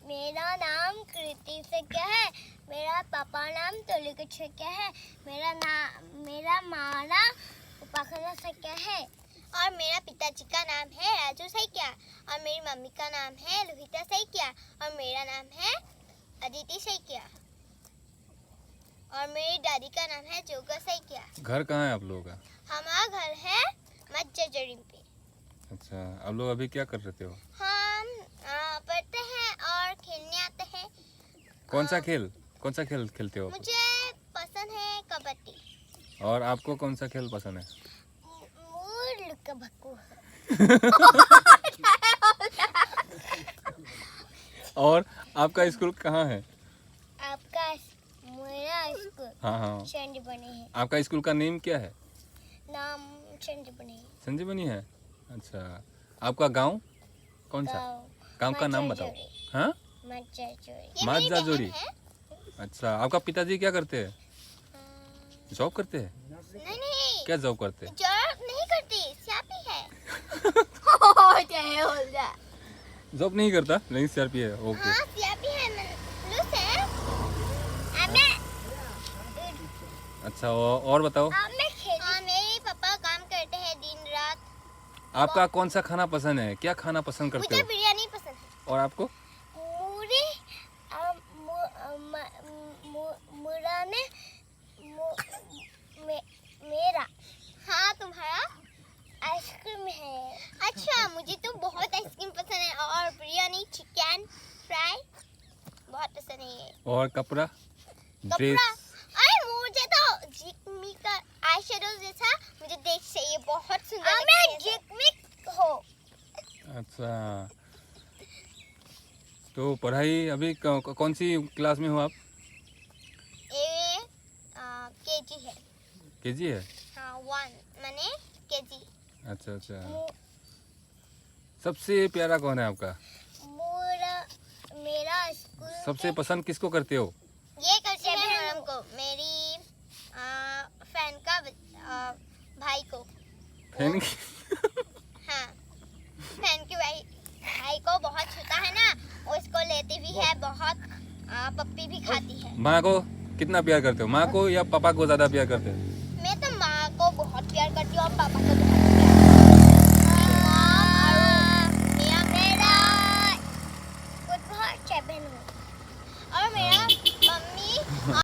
मेरा नाम कृति सेक्या है। मेरा पापा नाम तोलिका सेक्या है। मेरा माँ नाम उपासना सेक्या है। और मेरा पिताजी का नाम है राजू सेक्या। और मेरी मम्मी का नाम है लोहिता सेक्या। और मेरा नाम है अदिति सेक्या। और मेरी दादी का नाम है जोगा सेक्या। घर कहाँ है आप लोगों का? हमारा घर है मज्जाजरी पे। अच्छा, आप लोग अभी क्या कर रहे हो? हम पढ़ते हैं और खेलने आते हैं। कौन सा खेल खेलते हो? मुझे पसंद है कबड्डी। और आपको कौन सा खेल पसंद है? लुक्का भक्कू। और आपका स्कूल कहाँ है? मेरा स्कूल हाँ संजीवनी है। आपका स्कूल का नेम क्या है? नाम संजीवनी। संजीवनी है। अच्छा, आपका गांव कौन सा? गांव का नाम बताओ। हाँ, मज्जाजोरी। अच्छा, आपका पिताजी क्या करते हैं? जॉब करते हैं? नहीं, क्या जॉब करते हैं? जॉब नहीं करती, स्यापी है। जॉब नहीं करता लेकिन सीआरपी है। ओके। हाँ, स्यापी है, पुलिस है। अच्छा, और बताओ। मेरे पापा काम करते हैं दिन रात। आपका कौन सा खाना पसंद है? क्या खाना पसंद करते मुझे हो? बिरयानी पसंद है। और आपको? मेरा हाँ, तुम्हारा आइसक्रीम है। अच्छा, मुझे तो बहुत आइसक्रीम पसंद है और बिरयानी, चिकन फ्राई बहुत पसंद है। और कपड़ा, ड्रेस? अरे मुझे तो जिकमी का आई शेडो जैसा मुझे देख चाहिए, बहुत सुंदर लगता है। मैं जिकमी हो। अच्छा, तो पढ़ाई अभी कौन सी क्लास में हो आप? केजी है। केजी है? हाँ, 1 मैंने केजी। अच्छा। सबसे प्यारा कौन है आपका? मेरा स्कूल सबसे पसंद किसको करते हो? ये करते हैं हमको, मेरी फैन का भाई को। फैन हाँ, फैन के भाई को बहुत छूता है ना, उसको लेती भी है बहुत, पप्पी भी खाती है। माँ को कितना प्यार करते हो? माँ को या पापा को ज्यादा प्यार करते हो? मैं तो माँ को बहुत प्यार करती हूँ और पापा को